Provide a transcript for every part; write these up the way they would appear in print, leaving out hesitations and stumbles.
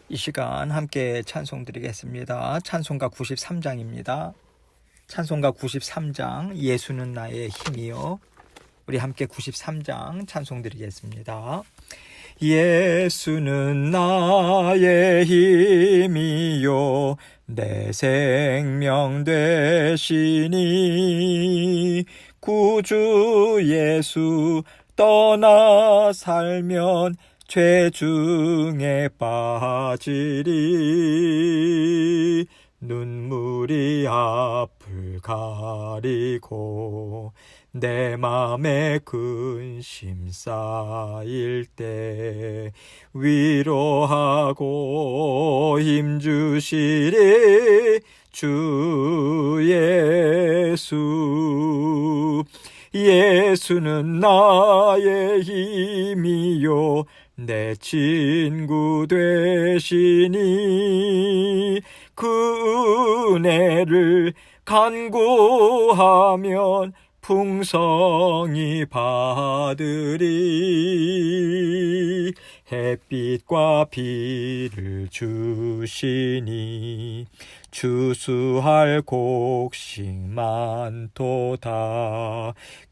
이 시간 함께 찬송 드리겠습니다. 찬송가 93장입니다. 찬송가 93장 예수는 나의 힘이요. 우리 함께 93장 찬송 드리겠습니다. 예수는 나의 힘이요 내 생명 되시니 구주 예수 떠나 살면 죄 중에 빠지리 눈물이 앞을 가리고 내 맘에 근심 쌓일 때 위로하고 힘주시리 주 예수. 예수는 나의 힘이요 내 친구 되시니 그 은혜를 간구하면 풍성히 받으리. 햇빛과 비를 주시니 추수할 곡식 많도다.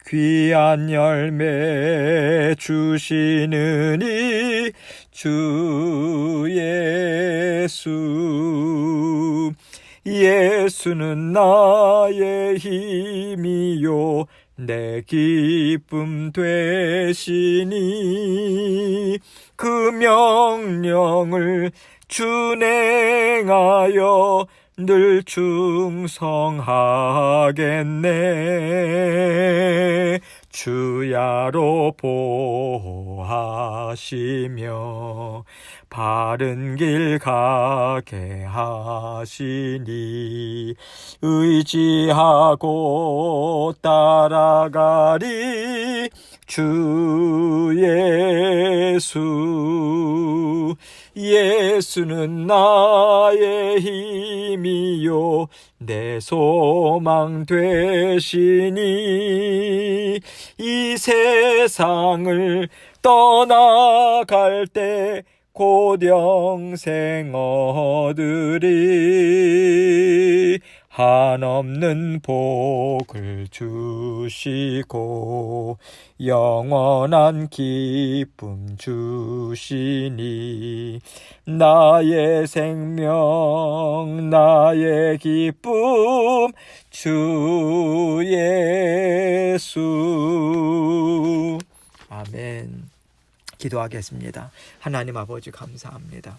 귀한 열매 주시느니 주 예수. 예수는 나의 힘이요 내 기쁨 되시니 그 명령을 준행하여 늘 충성하겠네. 주야로 보호하시며 바른 길 가게 하시니 의지하고 따라가리 주 예수. 예수는 나의 힘이요 내 소망 되시니 이 세상을 떠나갈 때 곧 영생 얻으리. 한없는 복을 주시고 영원한 기쁨 주시니 나의 생명 나의 기쁨 주 예수. 아멘. 기도하겠습니다. 하나님 아버지 감사합니다.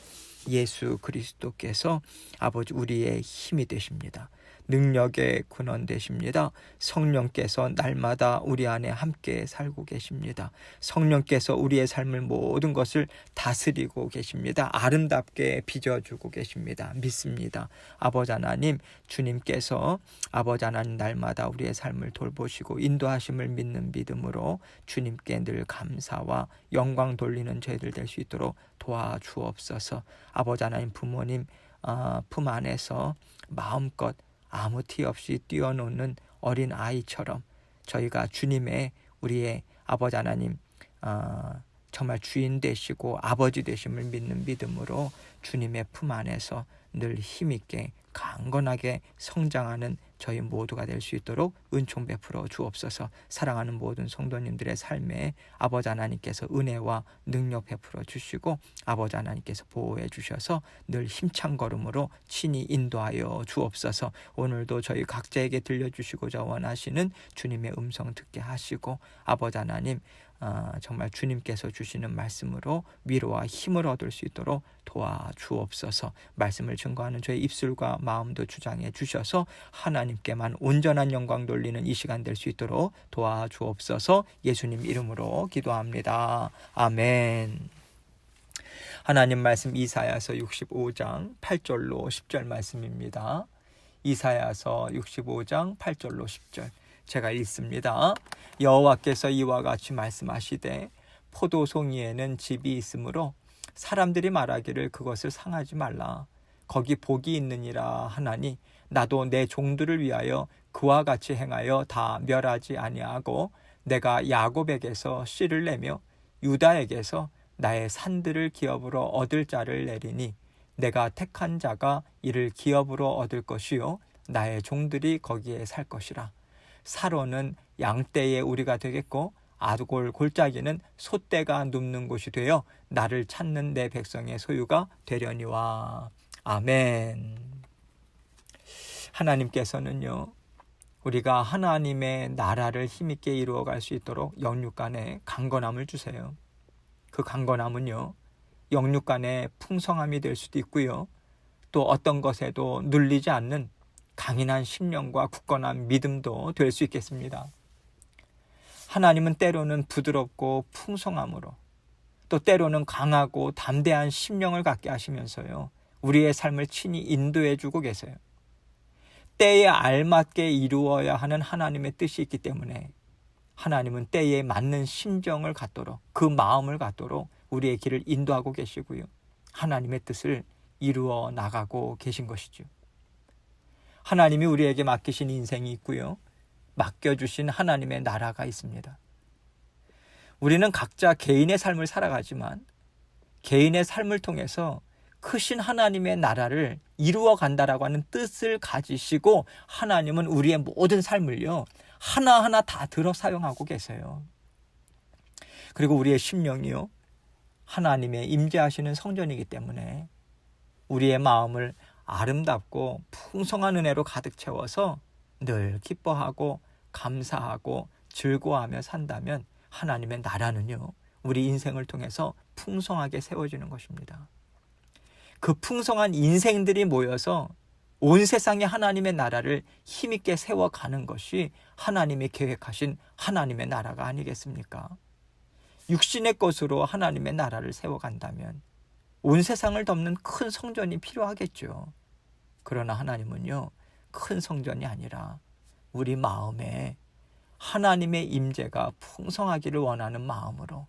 예수 그리스도께서 아버지 우리의 힘이 되십니다. 능력의 근원 되십니다. 성령께서 날마다 우리 안에 함께 살고 계십니다. 성령께서 우리의 삶을 모든 것을 다스리고 계십니다. 아름답게 빚어주고 계십니다. 믿습니다. 아버지 하나님, 주님께서 아버지 하나님 날마다 우리의 삶을 돌보시고 인도하심을 믿는 믿음으로 주님께 늘 감사와 영광 돌리는 저희들 될 수 있도록 도와주옵소서. 아버지 하나님, 부모님 품 안에서 마음껏 아무 티 없이 뛰어노는 어린 아이처럼 저희가 주님의 우리의 아버지 하나님 정말 주인 되시고 아버지 되심을 믿는 믿음으로 주님의 품 안에서 늘 힘있게 강건하게 성장하는 저희 모두가 될 수 있도록 은총 베풀어 주옵소서. 사랑하는 모든 성도님들의 삶에 아버지 하나님께서 은혜와 능력 베풀어 주시고 아버지 하나님께서 보호해 주셔서 늘 힘찬 걸음으로 친히 인도하여 주옵소서. 오늘도 저희 각자에게 들려주시고자 원하시는 주님의 음성 듣게 하시고 아버지 하나님 정말 주님께서 주시는 말씀으로 위로와 힘을 얻을 수 있도록 도와주옵소서. 말씀을 증거하는 저의 입술과 마음도 주장해 주셔서 하나님께만 온전한 영광 돌리는 이 시간 될 수 있도록 도와주옵소서. 예수님 이름으로 기도합니다. 아멘. 하나님 말씀 이사야서 65장 8절로 10절 말씀입니다. 이사야서 65장 8절로 10절 제가 읽습니다. 여호와께서 이와 같이 말씀하시되 포도송이에는 즙이 있으므로 사람들이 말하기를 그것을 상하지 말라. 거기 복이 있느니라 하나니 나도 내 종들을 위하여 그와 같이 행하여 다 멸하지 아니하고 내가 야곱에게서 씨를 내며 유다에게서 나의 산들을 기업으로 얻을 자를 내리니 내가 택한 자가 이를 기업으로 얻을 것이요 나의 종들이 거기에 살 것이라. 사로는 양떼의 우리가 되겠고 아골 골짜기는 소떼가 눕는 곳이 되어 나를 찾는 내 백성의 소유가 되려니와. 아멘. 하나님께서는요, 우리가 하나님의 나라를 힘있게 이루어갈 수 있도록 영육간에 강건함을 주세요. 그 강건함은요, 영육간의 풍성함이 될 수도 있고요, 또 어떤 것에도 눌리지 않는 강인한 심령과 굳건한 믿음도 될 수 있겠습니다. 하나님은 때로는 부드럽고 풍성함으로, 또 때로는 강하고 담대한 심령을 갖게 하시면서요, 우리의 삶을 친히 인도해 주고 계세요. 때에 알맞게 이루어야 하는 하나님의 뜻이 있기 때문에 하나님은 때에 맞는 심정을 갖도록, 그 마음을 갖도록 우리의 길을 인도하고 계시고요, 하나님의 뜻을 이루어 나가고 계신 것이죠. 하나님이 우리에게 맡기신 인생이 있고요, 맡겨주신 하나님의 나라가 있습니다. 우리는 각자 개인의 삶을 살아가지만 개인의 삶을 통해서 크신 하나님의 나라를 이루어 간다라고 하는 뜻을 가지시고 하나님은 우리의 모든 삶을요, 하나하나 다 들어 사용하고 계세요. 그리고 우리의 심령이요, 하나님의 임재하시는 성전이기 때문에 우리의 마음을 아름답고 풍성한 은혜로 가득 채워서 늘 기뻐하고 감사하고 즐거워하며 산다면 하나님의 나라는요, 우리 인생을 통해서 풍성하게 세워지는 것입니다. 그 풍성한 인생들이 모여서 온 세상에 하나님의 나라를 힘있게 세워가는 것이 하나님이 계획하신 하나님의 나라가 아니겠습니까? 육신의 것으로 하나님의 나라를 세워간다면 온 세상을 덮는 큰 성전이 필요하겠죠. 그러나 하나님은요, 큰 성전이 아니라 우리 마음에 하나님의 임재가 풍성하기를 원하는 마음으로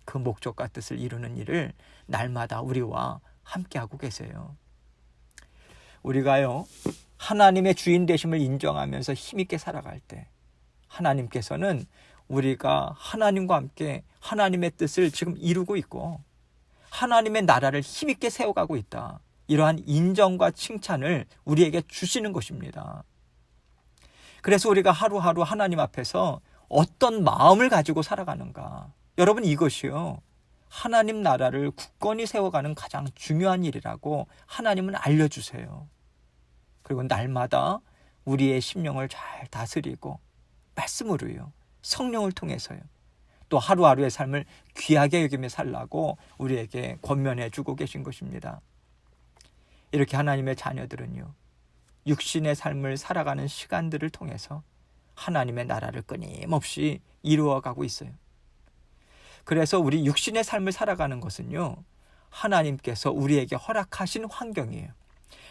그 목적과 뜻을 이루는 일을 날마다 우리와 함께하고 계세요. 우리가요, 하나님의 주인 되심을 인정하면서 힘있게 살아갈 때 하나님께서는 우리가 하나님과 함께 하나님의 뜻을 지금 이루고 있고 하나님의 나라를 힘있게 세워가고 있다, 이러한 인정과 칭찬을 우리에게 주시는 것입니다. 그래서 우리가 하루하루 하나님 앞에서 어떤 마음을 가지고 살아가는가, 여러분, 이것이요, 하나님 나라를 굳건히 세워가는 가장 중요한 일이라고 하나님은 알려주세요. 그리고 날마다 우리의 심령을 잘 다스리고 말씀으로요, 성령을 통해서요, 또 하루하루의 삶을 귀하게 여기며 살라고 우리에게 권면해 주고 계신 것입니다. 이렇게 하나님의 자녀들은요, 육신의 삶을 살아가는 시간들을 통해서 하나님의 나라를 끊임없이 이루어가고 있어요. 그래서 우리 육신의 삶을 살아가는 것은요, 하나님께서 우리에게 허락하신 환경이에요.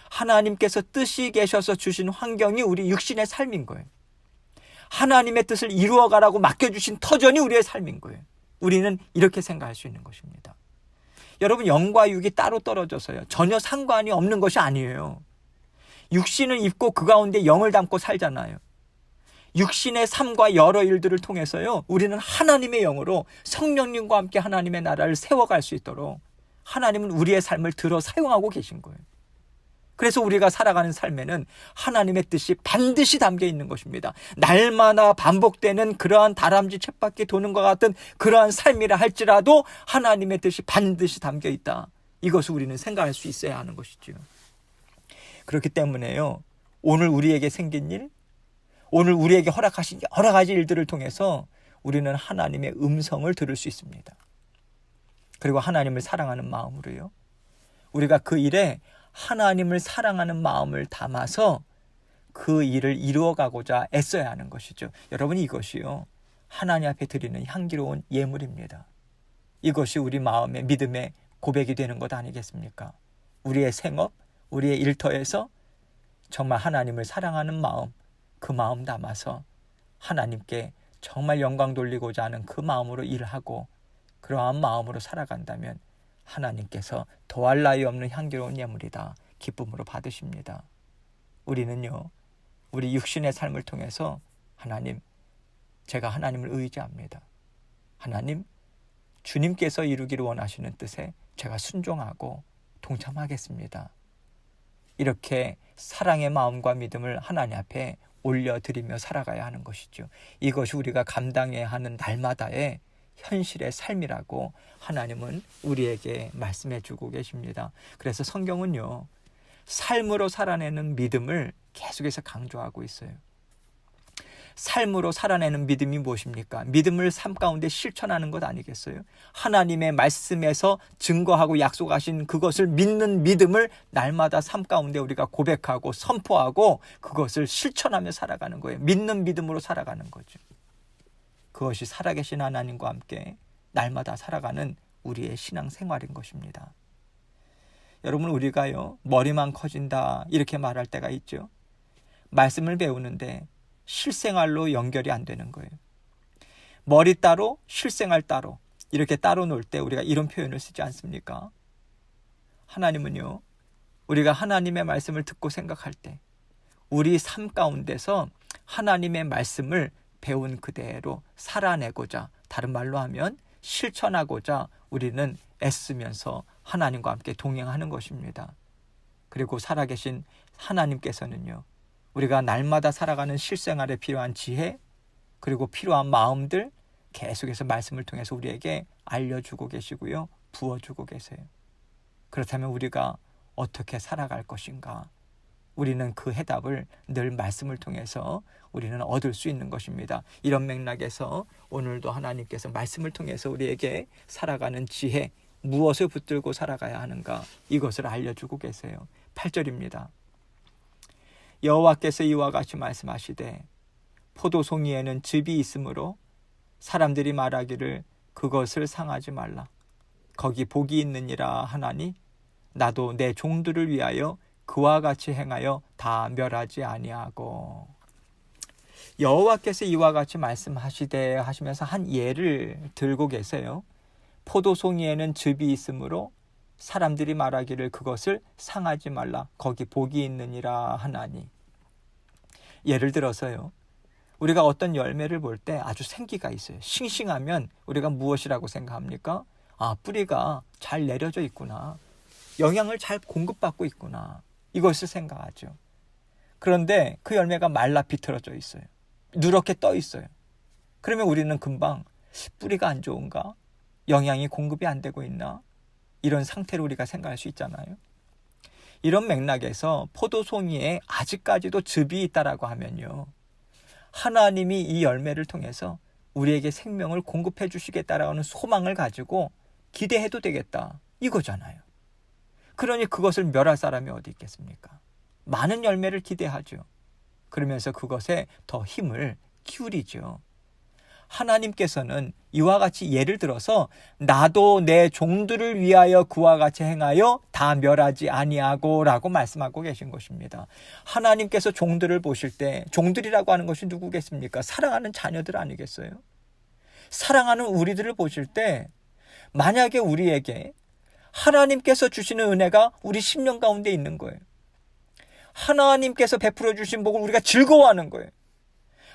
하나님께서 뜻이 계셔서 주신 환경이 우리 육신의 삶인 거예요. 하나님의 뜻을 이루어가라고 맡겨주신 터전이 우리의 삶인 거예요. 우리는 이렇게 생각할 수 있는 것입니다. 여러분, 영과 육이 따로 떨어져서요, 전혀 상관이 없는 것이 아니에요. 육신을 입고 그 가운데 영을 담고 살잖아요. 육신의 삶과 여러 일들을 통해서요, 우리는 하나님의 영으로 성령님과 함께 하나님의 나라를 세워갈 수 있도록 하나님은 우리의 삶을 들어 사용하고 계신 거예요. 그래서 우리가 살아가는 삶에는 하나님의 뜻이 반드시 담겨 있는 것입니다. 날마다 반복되는 그러한 다람쥐 쳇바퀴 도는 것 같은 그러한 삶이라 할지라도 하나님의 뜻이 반드시 담겨 있다, 이것을 우리는 생각할 수 있어야 하는 것이죠. 그렇기 때문에요, 오늘 우리에게 생긴 일, 오늘 우리에게 허락하신 여러 가지 일들을 통해서 우리는 하나님의 음성을 들을 수 있습니다. 그리고 하나님을 사랑하는 마음으로요, 우리가 그 일에 하나님을 사랑하는 마음을 담아서 그 일을 이루어가고자 애써야 하는 것이죠. 여러분, 이것이요, 하나님 앞에 드리는 향기로운 예물입니다. 이것이 우리 마음의 믿음의 고백이 되는 것 아니겠습니까? 우리의 생업, 우리의 일터에서 정말 하나님을 사랑하는 마음, 그 마음 담아서 하나님께 정말 영광 돌리고자 하는 그 마음으로 일하고 그러한 마음으로 살아간다면 하나님께서 더할 나위 없는 향기로운 예물이다, 기쁨으로 받으십니다. 우리는요, 우리 육신의 삶을 통해서 하나님, 제가 하나님을 의지합니다. 하나님, 주님께서 이루기를 원하시는 뜻에 제가 순종하고 동참하겠습니다. 이렇게 사랑의 마음과 믿음을 하나님 앞에 올려드리며 살아가야 하는 것이죠. 이것이 우리가 감당해야 하는 날마다의 현실의 삶이라고 하나님은 우리에게 말씀해 주고 계십니다. 그래서 성경은요, 삶으로 살아내는 믿음을 계속해서 강조하고 있어요. 삶으로 살아내는 믿음이 무엇입니까? 믿음을 삶 가운데 실천하는 것 아니겠어요? 하나님의 말씀에서 증거하고 약속하신 그것을 믿는 믿음을 날마다 삶 가운데 우리가 고백하고 선포하고 그것을 실천하며 살아가는 거예요. 믿는 믿음으로 살아가는 거죠. 그것이 살아계신 하나님과 함께 날마다 살아가는 우리의 신앙생활인 것입니다. 여러분, 우리가요, 머리만 커진다 이렇게 말할 때가 있죠. 말씀을 배우는데 실생활로 연결이 안 되는 거예요. 머리 따로 실생활 따로 이렇게 따로 놀 때 우리가 이런 표현을 쓰지 않습니까? 하나님은요, 우리가 하나님의 말씀을 듣고 생각할 때 우리 삶 가운데서 하나님의 말씀을 배운 그대로 살아내고자, 다른 말로 하면 실천하고자 우리는 애쓰면서 하나님과 함께 동행하는 것입니다. 그리고 살아계신 하나님께서는요, 우리가 날마다 살아가는 실생활에 필요한 지혜, 그리고 필요한 마음들 계속해서 말씀을 통해서 우리에게 알려주고 계시고요, 부어주고 계세요. 그렇다면 우리가 어떻게 살아갈 것인가? 우리는 그 해답을 늘 말씀을 통해서 우리는 얻을 수 있는 것입니다. 이런 맥락에서 오늘도 하나님께서 말씀을 통해서 우리에게 살아가는 지혜, 무엇을 붙들고 살아가야 하는가, 이것을 알려주고 계세요. 8절입니다. 여호와께서 이와 같이 말씀하시되 포도송이에는 즙이 있으므로 사람들이 말하기를 그것을 상하지 말라. 거기 복이 있느니라 하나니 나도 내 종들을 위하여 그와 같이 행하여 다 멸하지 아니하고. 여호와께서 이와 같이 말씀하시되 하시면서 한 예를 들고 계세요. 포도송이에는 즙이 있으므로 사람들이 말하기를 그것을 상하지 말라. 거기 복이 있느니라 하나니. 예를 들어서요, 우리가 어떤 열매를 볼 때 아주 생기가 있어요. 싱싱하면 우리가 무엇이라고 생각합니까? 아, 뿌리가 잘 내려져 있구나, 영양을 잘 공급받고 있구나, 이것을 생각하죠. 그런데 그 열매가 말라 비틀어져 있어요. 누렇게 떠 있어요. 그러면 우리는 금방 뿌리가 안 좋은가? 영양이 공급이 안 되고 있나? 이런 상태로 우리가 생각할 수 있잖아요. 이런 맥락에서 포도송이에 아직까지도 즙이 있다라고 하면요, 하나님이 이 열매를 통해서 우리에게 생명을 공급해 주시겠다라는 소망을 가지고 기대해도 되겠다, 이거잖아요. 그러니 그것을 멸할 사람이 어디 있겠습니까? 많은 열매를 기대하죠. 그러면서 그것에 더 힘을 기울이죠. 하나님께서는 이와 같이 예를 들어서 나도 내 종들을 위하여 그와 같이 행하여 다 멸하지 아니하고 라고 말씀하고 계신 것입니다. 하나님께서 종들을 보실 때, 종들이라고 하는 것이 누구겠습니까? 사랑하는 자녀들 아니겠어요? 사랑하는 우리들을 보실 때 만약에 우리에게 하나님께서 주시는 은혜가 우리 심령 가운데 있는 거예요. 하나님께서 베풀어 주신 복을 우리가 즐거워하는 거예요.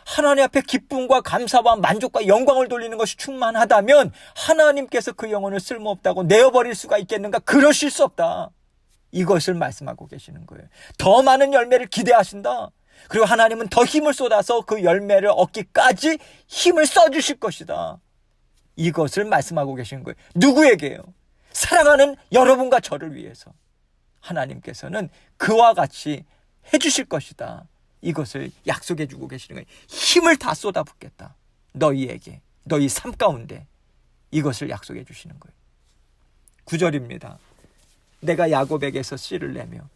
하나님 앞에 기쁨과 감사와 만족과 영광을 돌리는 것이 충만하다면 하나님께서 그 영혼을 쓸모없다고 내어버릴 수가 있겠는가? 그러실 수 없다. 이것을 말씀하고 계시는 거예요. 더 많은 열매를 기대하신다. 그리고 하나님은 더 힘을 쏟아서 그 열매를 얻기까지 힘을 써주실 것이다. 이것을 말씀하고 계시는 거예요. 누구에게요? 사랑하는 여러분과 저를 위해서 하나님께서는 그와 같이 해주실 것이다. 이것을 약속해 주고 계시는 거예요. 힘을 다 쏟아붓겠다. 너희에게, 너희 삶 가운데 이것을 약속해 주시는 거예요. 9절입니다. 내가 야곱에게서 씨를 내며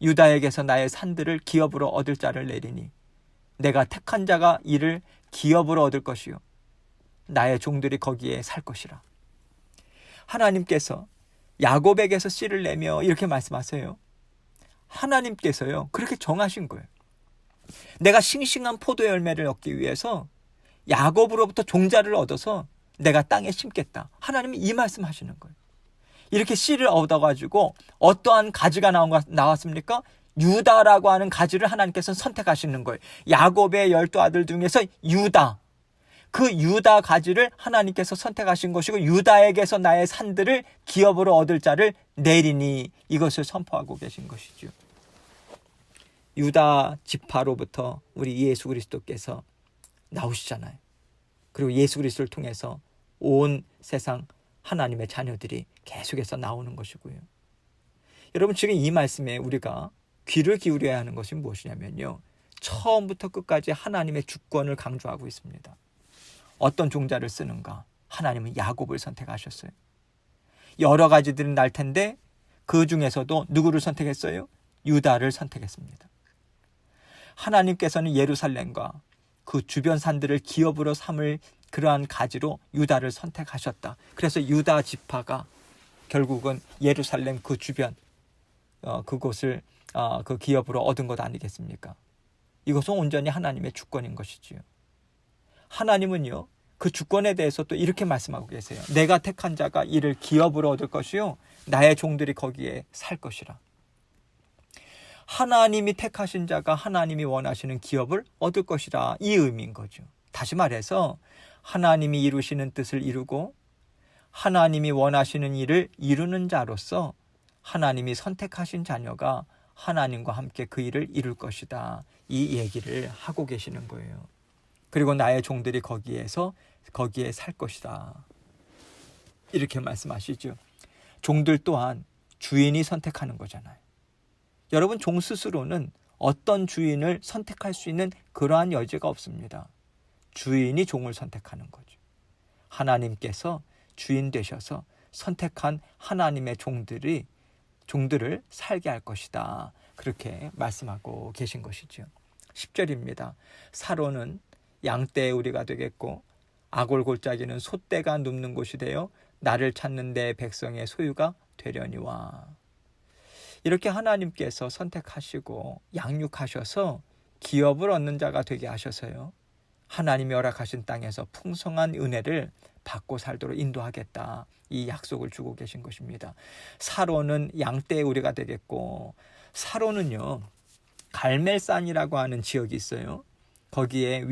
유다에게서 나의 산들을 기업으로 얻을 자를 내리니 내가 택한 자가 이를 기업으로 얻을 것이요 나의 종들이 거기에 살 것이라. 하나님께서 야곱에게서 씨를 내며 이렇게 말씀하세요. 하나님께서요, 그렇게 정하신 거예요. 내가 싱싱한 포도 열매를 얻기 위해서 야곱으로부터 종자를 얻어서 내가 땅에 심겠다. 하나님이 이 말씀하시는 거예요. 이렇게 씨를 얻어가지고 어떠한 가지가 나왔습니까? 유다라고 하는 가지를 하나님께서 선택하시는 거예요. 야곱의 12 아들 중에서 유다, 그 유다 가지를 하나님께서 선택하신 것이고 유다에게서 나의 산들을 기업으로 얻을 자를 내리니 이것을 선포하고 계신 것이죠. 유다 지파로부터 우리 예수 그리스도께서 나오시잖아요. 그리고 예수 그리스도를 통해서 온 세상 하나님의 자녀들이 계속해서 나오는 것이고요. 여러분 지금 이 말씀에 우리가 귀를 기울여야 하는 것이 무엇이냐면요. 처음부터 끝까지 하나님의 주권을 강조하고 있습니다. 어떤 종자를 쓰는가? 하나님은 야곱을 선택하셨어요. 여러 가지들은 날 텐데 그 중에서도 누구를 선택했어요? 유다를 선택했습니다. 하나님께서는 예루살렘과 그 주변 산들을 기업으로 삼을 그러한 가지로 유다를 선택하셨다. 그래서 유다 지파가 결국은 예루살렘 그 주변 그곳을 그 기업으로 얻은 것 아니겠습니까? 이것은 온전히 하나님의 주권인 것이지요. 하나님은요, 그 주권에 대해서 또 이렇게 말씀하고 계세요. 내가 택한 자가 이를 기업으로 얻을 것이요 나의 종들이 거기에 살 것이라. 하나님이 택하신 자가 하나님이 원하시는 기업을 얻을 것이라, 이 의미인 거죠. 다시 말해서 하나님이 이루시는 뜻을 이루고 하나님이 원하시는 일을 이루는 자로서 하나님이 선택하신 자녀가 하나님과 함께 그 일을 이룰 것이다. 이 얘기를 하고 계시는 거예요. 그리고 나의 종들이 거기에 살 것이다. 이렇게 말씀하시죠. 종들 또한 주인이 선택하는 거잖아요. 여러분, 종 스스로는 어떤 주인을 선택할 수 있는 그러한 여지가 없습니다. 주인이 종을 선택하는 거죠. 하나님께서 주인 되셔서 선택한 하나님의 종들을 살게 할 것이다. 그렇게 말씀하고 계신 것이죠. 10절입니다. 사로는 양떼의 우리가 되겠고 아골골짜기는 소떼가 눕는 곳이 되어 나를 찾는 내 백성의 소유가 되려니와. 이렇게 하나님께서 선택하시고 양육하셔서 기업을 얻는 자가 되게 하셔서요. 하나님이 허락하신 땅에서 풍성한 은혜를 받고 살도록 인도하겠다. 이 약속을 주고 계신 것입니다. 사로는 양떼의 우리가 되겠고, 사로는요 갈멜산이라고 하는 지역이 있어요. 거기에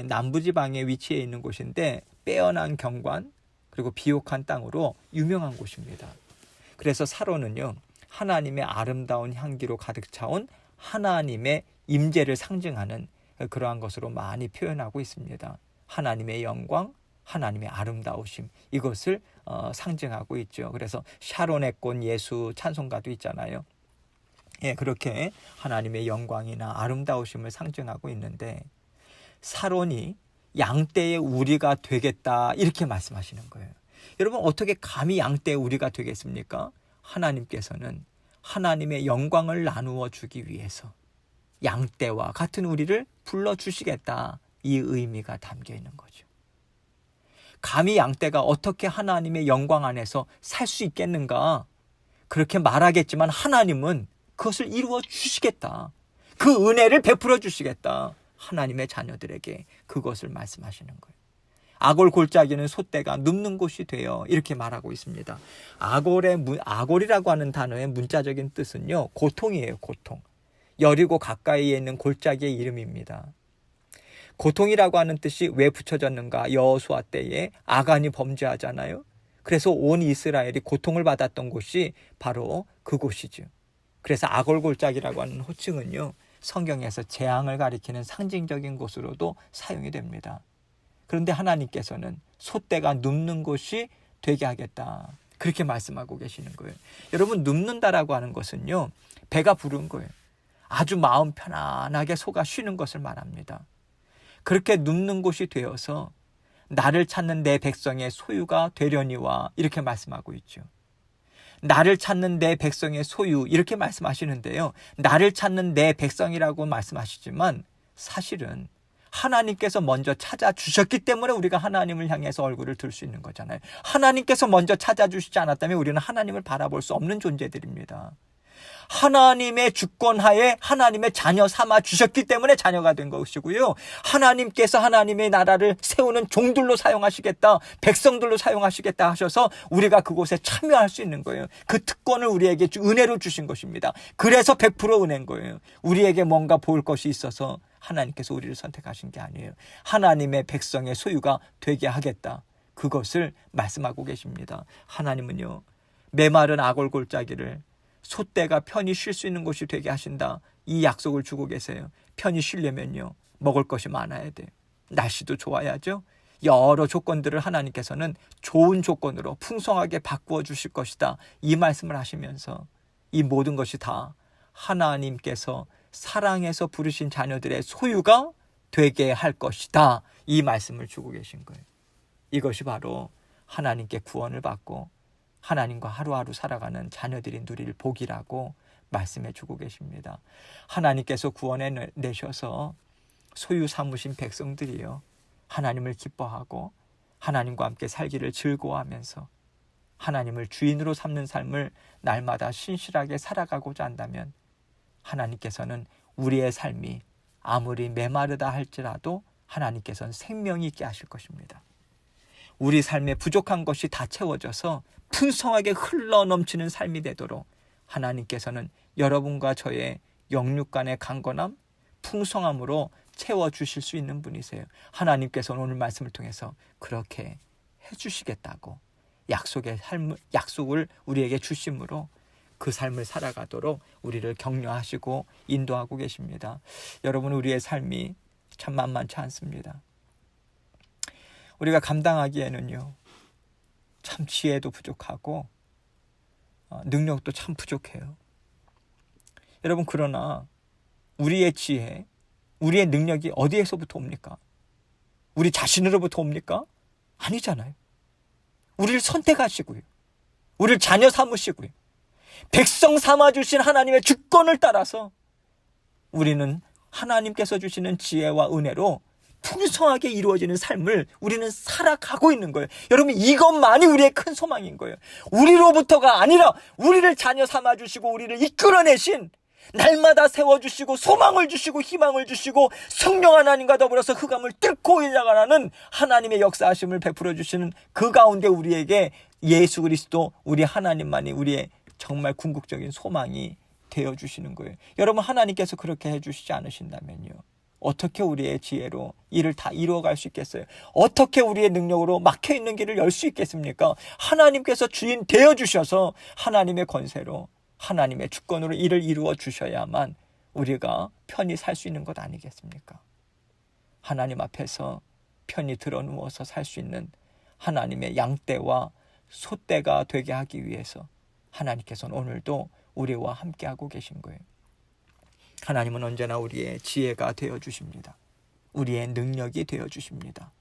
남부지방에 위치해 있는 곳인데 빼어난 경관 그리고 비옥한 땅으로 유명한 곳입니다. 그래서 사로는요 하나님의 아름다운 향기로 가득 차온 하나님의 임재를 상징하는 그러한 것으로 많이 표현하고 있습니다. 하나님의 영광, 하나님의 아름다우심, 이것을 상징하고 있죠. 그래서 샤론의 꽃 예수 찬송가도 있잖아요. 예, 그렇게 하나님의 영광이나 아름다우심을 상징하고 있는데 사론이 양떼의 우리가 되겠다, 이렇게 말씀하시는 거예요. 여러분, 어떻게 감히 양떼의 우리가 되겠습니까? 하나님께서는 하나님의 영광을 나누어 주기 위해서 양떼와 같은 우리를 불러주시겠다, 이 의미가 담겨 있는 거죠. 감히 양떼가 어떻게 하나님의 영광 안에서 살 수 있겠는가? 그렇게 말하겠지만 하나님은 그것을 이루어 주시겠다. 그 은혜를 베풀어 주시겠다. 하나님의 자녀들에게 그것을 말씀하시는 거예요. 아골 골짜기는 소떼가 눕는 곳이 되어, 이렇게 말하고 있습니다. 아골이라고 하는 단어의 문자적인 뜻은요, 고통이에요. 고통. 여리고 가까이에 있는 골짜기의 이름입니다. 고통이라고 하는 뜻이 왜 붙여졌는가? 여호수아 때에 아간이 범죄하잖아요. 그래서 온 이스라엘이 고통을 받았던 곳이 바로 그곳이죠. 그래서 아골 골짜기라고 하는 호칭은요, 성경에서 재앙을 가리키는 상징적인 곳으로도 사용이 됩니다. 그런데 하나님께서는 소떼가 눕는 곳이 되게 하겠다, 그렇게 말씀하고 계시는 거예요. 여러분, 눕는다라고 하는 것은요, 배가 부른 거예요. 아주 마음 편안하게 속아 쉬는 것을 말합니다. 그렇게 눕는 곳이 되어서 나를 찾는 내 백성의 소유가 되려니와, 이렇게 말씀하고 있죠. 나를 찾는 내 백성의 소유, 이렇게 말씀하시는데요, 나를 찾는 내 백성이라고 말씀하시지만 사실은 하나님께서 먼저 찾아주셨기 때문에 우리가 하나님을 향해서 얼굴을 들 수 있는 거잖아요. 하나님께서 먼저 찾아주시지 않았다면 우리는 하나님을 바라볼 수 없는 존재들입니다. 하나님의 주권하에 하나님의 자녀 삼아 주셨기 때문에 자녀가 된 것이고요. 하나님께서 하나님의 나라를 세우는 종들로 사용하시겠다, 백성들로 사용하시겠다 하셔서 우리가 그곳에 참여할 수 있는 거예요. 그 특권을 우리에게 은혜로 주신 것입니다. 그래서 100% 은혜인 거예요. 우리에게 뭔가 볼 것이 있어서 하나님께서 우리를 선택하신 게 아니에요. 하나님의 백성의 소유가 되게 하겠다, 그것을 말씀하고 계십니다. 하나님은요, 메마른 아골 골짜기를 소떼가 편히 쉴 수 있는 곳이 되게 하신다, 이 약속을 주고 계세요. 편히 쉬려면요, 먹을 것이 많아야 돼요. 날씨도 좋아야죠. 여러 조건들을 하나님께서는 좋은 조건으로 풍성하게 바꾸어 주실 것이다, 이 말씀을 하시면서 이 모든 것이 다 하나님께서 사랑해서 부르신 자녀들의 소유가 되게 할 것이다, 이 말씀을 주고 계신 거예요. 이것이 바로 하나님께 구원을 받고 하나님과 하루하루 살아가는 자녀들이 누릴 복이라고 말씀해 주고 계십니다. 하나님께서 구원해 내셔서 소유 삼으신 백성들이요, 하나님을 기뻐하고 하나님과 함께 살기를 즐거워하면서 하나님을 주인으로 삼는 삶을 날마다 신실하게 살아가고자 한다면 하나님께서는 우리의 삶이 아무리 메마르다 할지라도 하나님께서는 생명이 있게 하실 것입니다. 우리 삶에 부족한 것이 다 채워져서 풍성하게 흘러넘치는 삶이 되도록 하나님께서는 여러분과 저의 영육간의 강건함, 풍성함으로 채워주실 수 있는 분이세요. 하나님께서는 오늘 말씀을 통해서 그렇게 해주시겠다고 약속을 우리에게 주심으로 그 삶을 살아가도록 우리를 격려하시고 인도하고 계십니다. 여러분, 우리의 삶이 참 만만치 않습니다. 우리가 감당하기에는요, 참 지혜도 부족하고 능력도 참 부족해요. 여러분, 그러나 우리의 지혜, 우리의 능력이 어디에서부터 옵니까? 우리 자신으로부터 옵니까? 아니잖아요. 우리를 선택하시고요, 우리를 자녀 삼으시고요, 백성 삼아주신 하나님의 주권을 따라서 우리는 하나님께서 주시는 지혜와 은혜로 풍성하게 이루어지는 삶을 우리는 살아가고 있는 거예요. 여러분, 이것만이 우리의 큰 소망인 거예요. 우리로부터가 아니라 우리를 자녀 삼아주시고 우리를 이끌어내신, 날마다 세워주시고 소망을 주시고 희망을 주시고 성령 하나님과 더불어서 흑암을 뚫고 일나가라는 하나님의 역사하심을 베풀어 주시는 그 가운데 우리에게 예수 그리스도, 우리 하나님만이 우리의 정말 궁극적인 소망이 되어주시는 거예요. 여러분, 하나님께서 그렇게 해주시지 않으신다면요, 어떻게 우리의 지혜로 일을 다 이루어갈 수 있겠어요? 어떻게 우리의 능력으로 막혀있는 길을 열 수 있겠습니까? 하나님께서 주인 되어주셔서 하나님의 권세로 하나님의 주권으로 일을 이루어 주셔야만 우리가 편히 살 수 있는 것 아니겠습니까? 하나님 앞에서 편히 들어 누워서 살 수 있는 하나님의 양떼와 소떼가 되게 하기 위해서 하나님께서는 오늘도 우리와 함께하고 계신 거예요. 하나님은 언제나 우리의 지혜가 되어주십니다. 우리의 능력이 되어주십니다.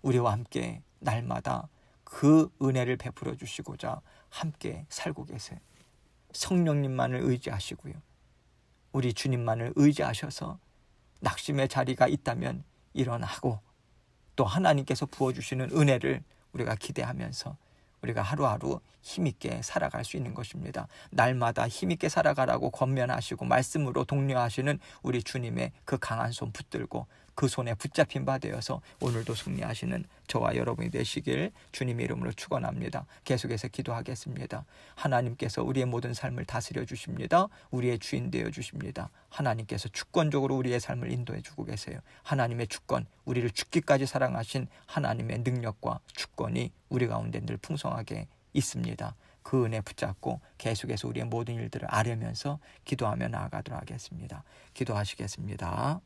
우리와 함께 날마다 그 은혜를 베풀어 주시고자 함께 살고 계세요. 성령님만을 의지하시고요, 우리 주님만을 의지하셔서 낙심의 자리가 있다면 일어나고, 또 하나님께서 부어주시는 은혜를 우리가 기대하면서 우리가 하루하루 힘있게 살아갈 수 있는 것입니다. 날마다 힘있게 살아가라고 권면하시고 말씀으로 독려하시는 우리 주님의 그 강한 손 붙들고 그 손에 붙잡힌 바 되어서 오늘도 승리하시는 저와 여러분이 되시길 주님의 이름으로 축원합니다. 계속해서 기도하겠습니다. 하나님께서 우리의 모든 삶을 다스려 주십니다. 우리의 주인 되어 주십니다. 하나님께서 주권적으로 우리의 삶을 인도해 주고 계세요. 하나님의 주권, 우리를 죽기까지 사랑하신 하나님의 능력과 주권이 우리 가운데 늘 풍성하게 있습니다. 그 은혜 붙잡고 계속해서 우리의 모든 일들을 아뢰면서 기도하며 나아가도록 하겠습니다. 기도하시겠습니다.